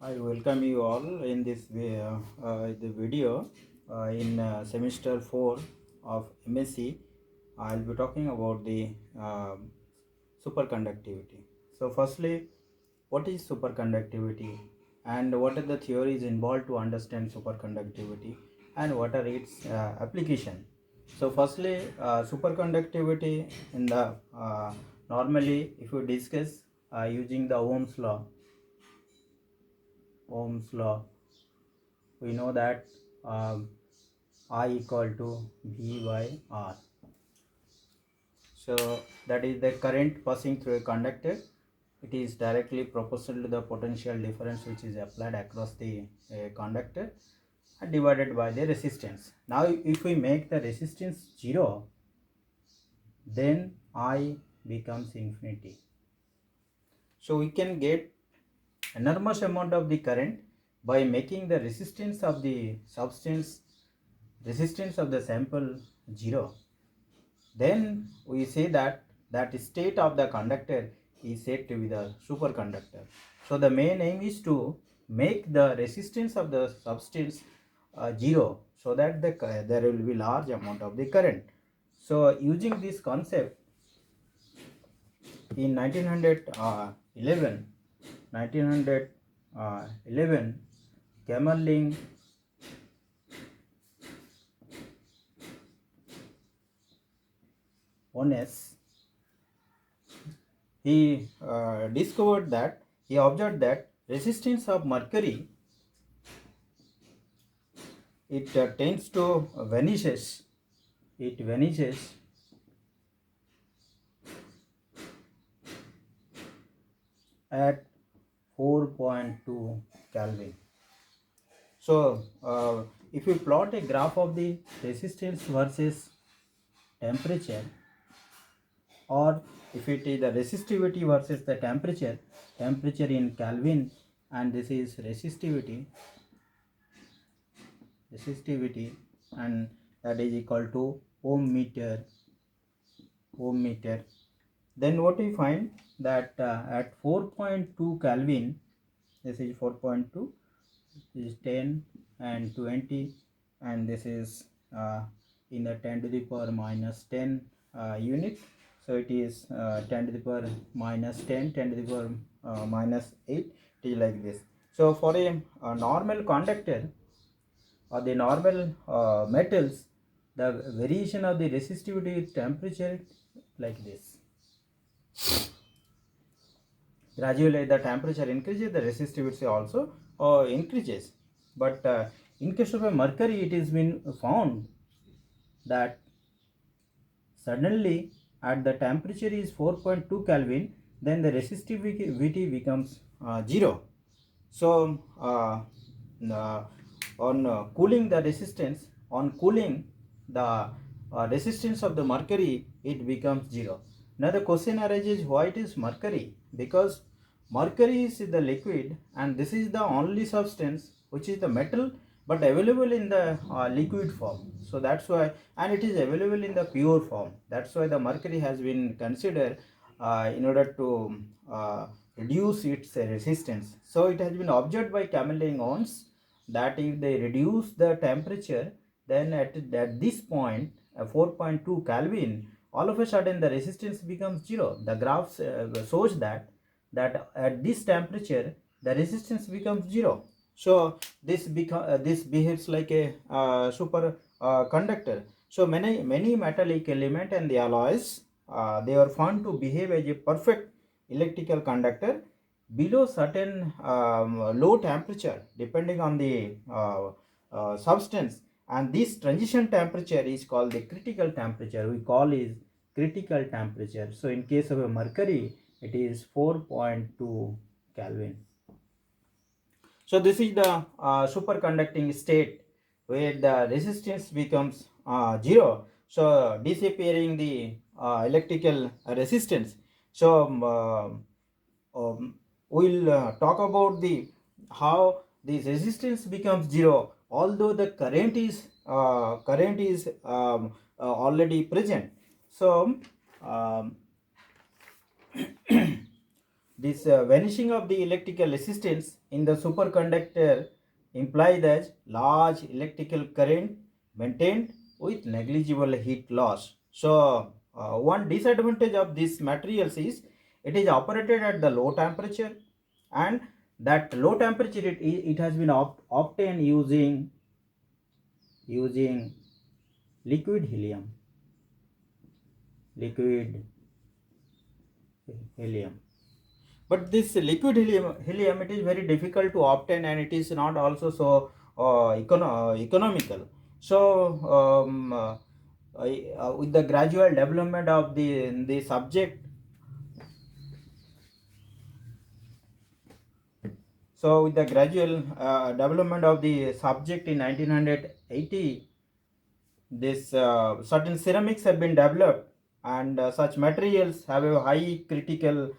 I welcome you all in this the video in semester 4 of MSc. I'll be talking about the superconductivity. So, firstly, what is superconductivity and what are the theories involved to understand superconductivity and what are its application? So, firstly, superconductivity in the normally, if you discuss using the Ohm's law, we know that I equal to V by R. So that is the current passing through a conductor. It is directly proportional to the potential difference which is applied across the conductor and divided by the resistance. Now if we make the resistance 0, then I becomes infinity. So we can get enormous amount of the current by making the resistance of the sample 0. Then we say that state of the conductor is said to be the superconductor. So the main aim is to make the resistance of the substance 0, so that there will be large amount of the current. So using this concept in 1911, Kamerlingh Onnes, he observed that resistance of mercury, it tends to vanishes at 4.2 Kelvin. So if you plot a graph of the resistance versus temperature, or if it is the resistivity versus the temperature in Kelvin, and this is resistivity, and that is equal to ohm meter, then what we find that at 4.2 Kelvin, this is 4.2, this is 10 and 20, and this is in the 10 to the power minus 10 unit. So it is 10 to the power minus 10, 10 to the power minus 8, it is like this. So for a normal conductor or the normal metals, the variation of the resistivity with temperature like this. Gradually the temperature increases, the resistivity also increases. But in case of a mercury, it has been found that suddenly at the temperature is 4.2 Kelvin, then the resistivity becomes 0. So on cooling the resistance, the resistance of the mercury, it becomes 0. Now the question arises, why it is mercury? Because mercury is the liquid and this is the only substance which is the metal but available in the liquid form. So that's why, and it is available in the pure form. That's why the mercury has been considered in order to reduce its resistance. So it has been observed by Kamerlingh Onnes that if they reduce the temperature, then at this point 4.2 Kelvin, all of a sudden the resistance becomes 0. The graphs shows that at this temperature the resistance becomes 0. So this behaves like a super conductor. So many metallic element and the alloys, they are found to behave as a perfect electrical conductor below certain low temperature depending on the substance, and this transition temperature is called the critical temperature. We call is critical temperature. So in case of a mercury, it is 4.2 Kelvin. So this is the superconducting state where the resistance becomes 0. So disappearing the electrical resistance. So we'll talk about the how this resistance becomes 0, although the current is already present. So this vanishing of the electrical resistance in the superconductor implies that large electrical current maintained with negligible heat loss. So, one disadvantage of these materials is it is operated at the low temperature, and that low temperature it has been obtained using liquid helium. But this liquid helium it is very difficult to obtain, and it is not also so economical. So with the gradual development of the subject, so with the gradual development of the subject in 1980, this certain ceramics have been developed, and such materials have a high critical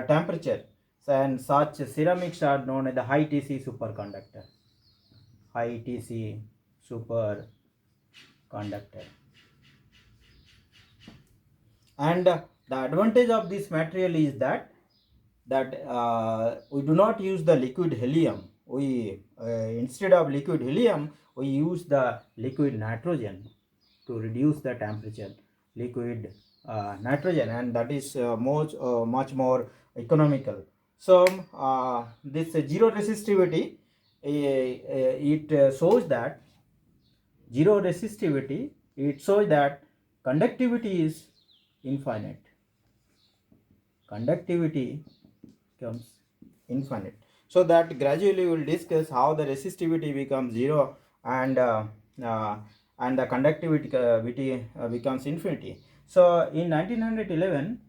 temperature, and such ceramics are known as the high TC superconductor. High TC superconductor. And the advantage of this material is that we do not use the liquid helium. We instead of liquid helium, we use the liquid nitrogen to reduce the temperature. Liquid nitrogen, and that is much more economical. So this zero resistivity, it shows that conductivity is infinite. Conductivity becomes infinite. So that gradually we will discuss how the resistivity becomes zero, and the conductivity becomes infinity. So in 1911,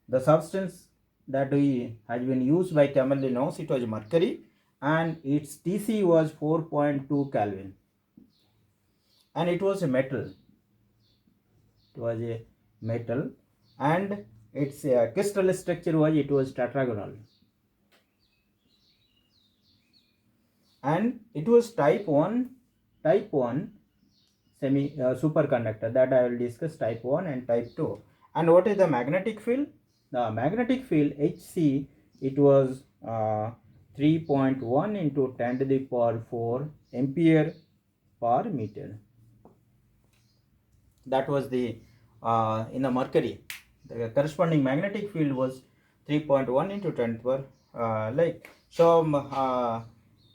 the substance that has been used by Cammell-Linus, it was mercury, and its TC was 4.2 Kelvin, and it was a metal. And its crystal structure was tetragonal, and it was type 1 semi superconductor. That I will discuss type 1 and type 2. And what is the magnetic field? The magnetic field Hc, it was 3.1 into 10 to the power 4 ampere per meter. That was the in the mercury. The corresponding magnetic field was 3.1 into 10 to the power so.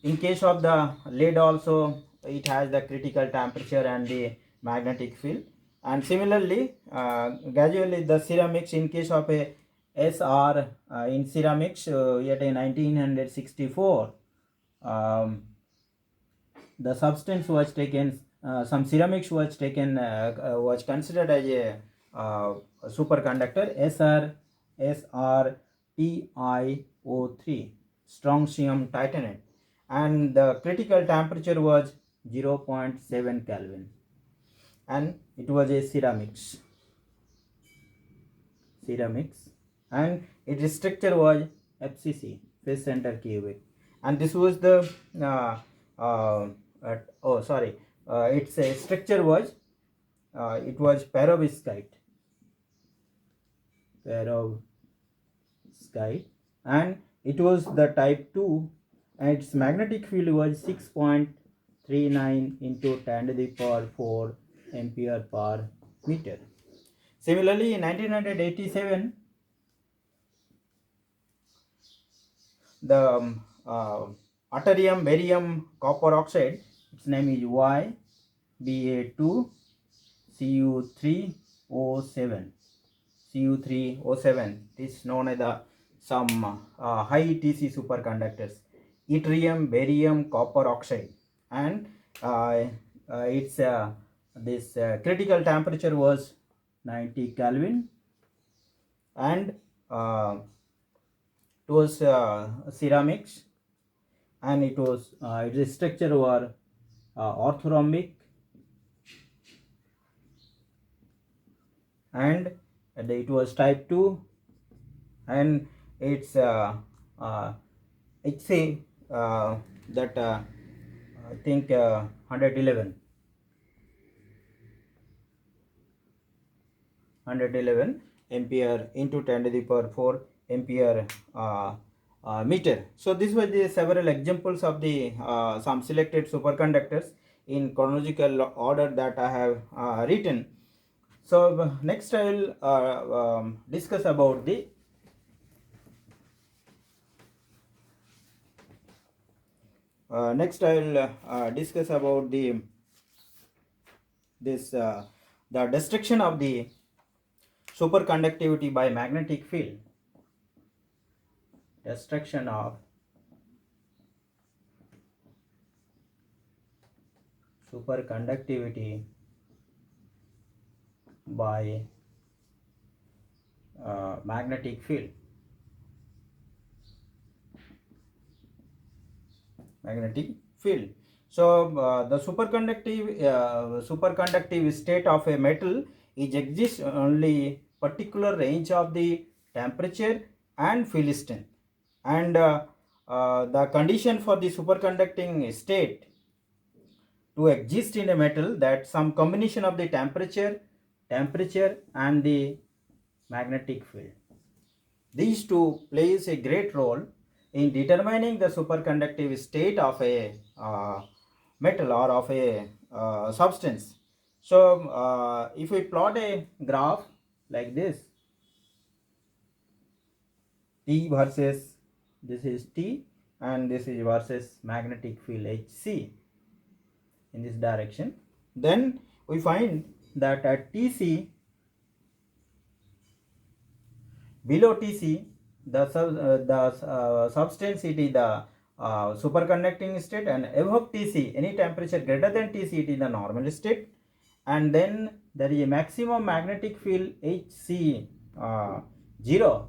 In case of the lead also, it has the critical temperature and the magnetic field. And similarly, gradually the ceramics, in case of a SR in ceramics, yet in 1964, the substance was taken, some ceramics was taken, was considered as a superconductor, SrTiO3, strontium titanate, and the critical temperature was 0.7 Kelvin, and it was a ceramics, and its structure was FCC, phase center cubic, and this was the its structure was it was perovskite, and it was the type 2, and its magnetic field was 6.39 into 10 to the power 4 ampere per meter. Similarly, in 1987, the yttrium barium copper oxide, its name is YBa2Cu3O7. Cu3O7 is known as some high TC superconductors, yttrium barium copper oxide, and its this critical temperature was 90 Kelvin, and it was ceramics, and it was its structure was orthorhombic, and it was type 2, and it's HC that I think 111. ampere into 10 to the power 4 ampere meter. So this was the several examples of the some selected superconductors in chronological order that I have written. So next I will discuss about the discuss about the destruction of the superconductivity by magnetic field. Destruction of superconductivity by magnetic field. So the superconductive state of a metal is exists only particular range of the temperature and field strength, and the condition for the superconducting state to exist in a metal that some combination of the temperature and the magnetic field. These two plays a great role in determining the superconductive state of a metal or of a substance. So if we plot a graph like this, T versus this is T and this is versus magnetic field HC in this direction, then we find that at TC, below TC, the substance it is the superconducting state, and above TC, any temperature greater than TC, it is the normal state. And then there is a maximum magnetic field HC 0.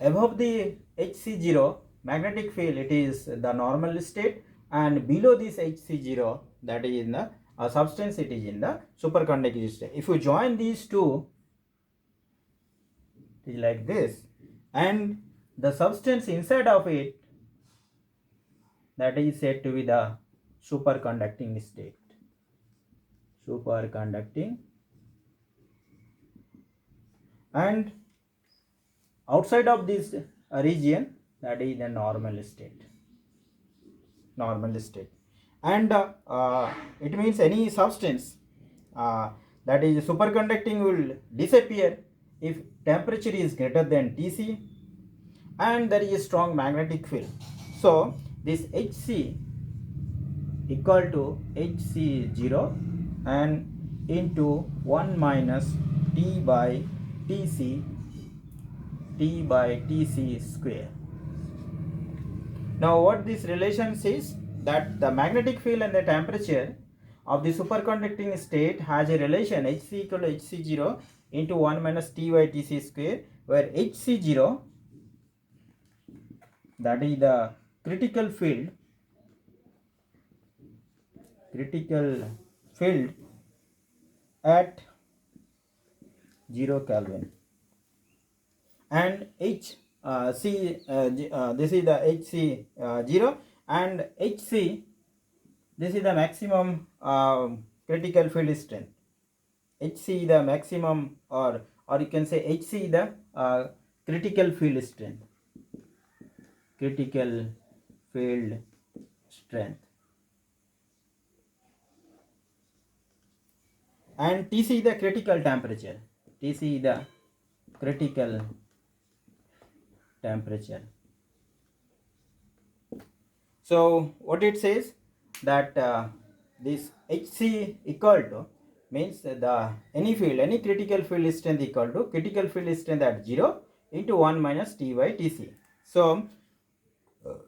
Above the HC 0 magnetic field, it is the normal state, and below this HC 0, that is in the substance, it is in the superconducting state. If you join these two, it is like this, and the substance inside of it, that is said to be the superconducting state. Superconducting. And outside of this region, that is the normal state. And it means any substance that is superconducting will disappear if temperature is greater than Tc and there is a strong magnetic field. So this Hc equal to Hc0 and into 1 minus T by Tc square. Now what this relation says, that the magnetic field and the temperature of the superconducting state has a relation Hc equal to Hc0 into 1 minus T by Tc square, where Hc0, that is the critical field at 0 Kelvin, and this is the Hc0, and Hc, this is the maximum critical field strength. Hc the maximum, or you can say Hc the critical field strength. And Tc the critical temperature. So what it says, that this Hc equal to means any critical field strength equal to critical field strength at 0 into 1 minus T by Tc. So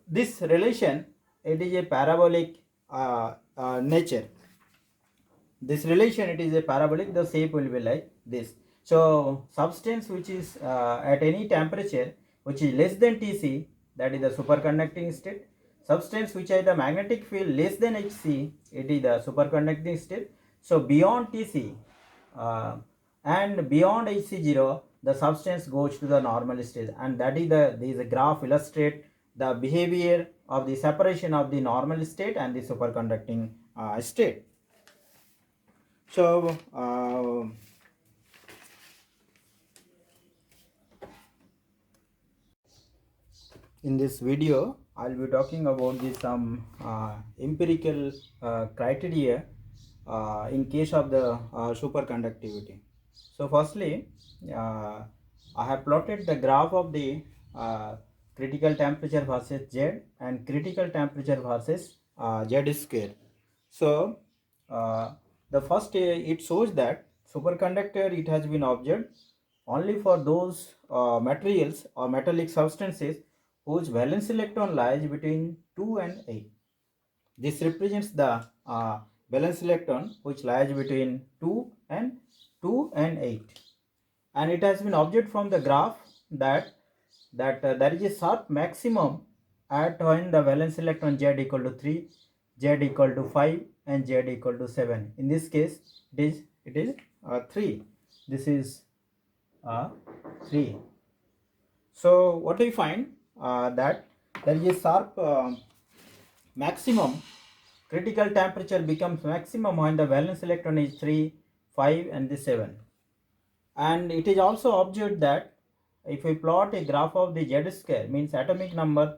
this relation, it is a parabolic nature. This relation, it is a parabolic, the shape will be like this. So substance which is at any temperature which is less than Tc, that is the superconducting state. Substance which has the magnetic field less than Hc, it is the superconducting state. So beyond Tc and beyond Hc0, the substance goes to the normal state, and that is there is a graph illustrate the behavior of the separation of the normal state and the superconducting state. So In this video, I'll be talking about some empirical criteria in case of the superconductivity. So, firstly, uh, I have plotted the graph of the critical temperature versus Z and critical temperature versus Z square. So, the first it shows that superconductor it has been observed only for those materials or metallic substances whose valence electron lies between 2 and 8. This represents the valence electron which lies between 2 and 8. And it has been observed from the graph that there is a sharp maximum at when the valence electron Z equal to 3, Z equal to 5 and Z equal to 7. In this case it is 3. This is 3. So what we find that there is a sharp maximum critical temperature becomes maximum when the valence electron is 3, 5 and the 7. And it is also observed that if we plot a graph of the Z square, means atomic number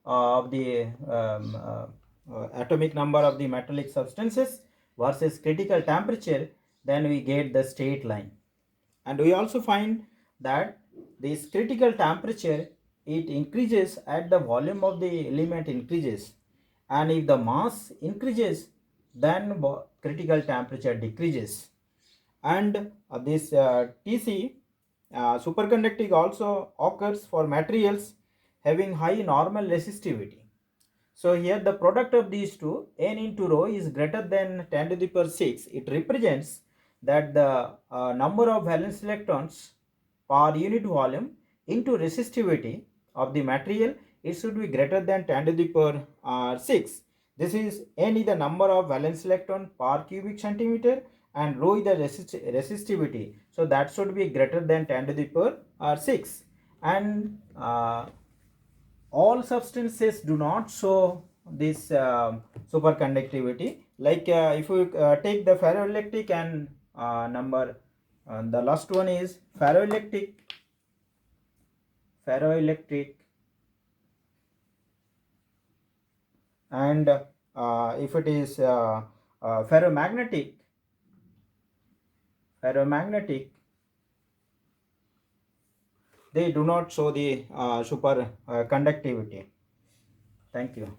of the atomic number of the metallic substances versus critical temperature, then we get the straight line. And we also find that this critical temperature it increases at the volume of the element increases, and if the mass increases then critical temperature decreases. And this TC superconducting also occurs for materials having high normal resistivity. So here the product of these two, n into rho, is greater than 10 to the power 6. It represents that the number of valence electrons per unit volume into resistivity of the material, it should be greater than 10 to the power 6. This is n is the number of valence electron per cubic centimeter and rho is the resistivity. So that should be greater than 10 to the power 6. And all substances do not show this superconductivity. Like if we take the ferroelectric and number, the last one is ferroelectric, and if it is ferromagnetic, they do not show the super conductivity. Thank you.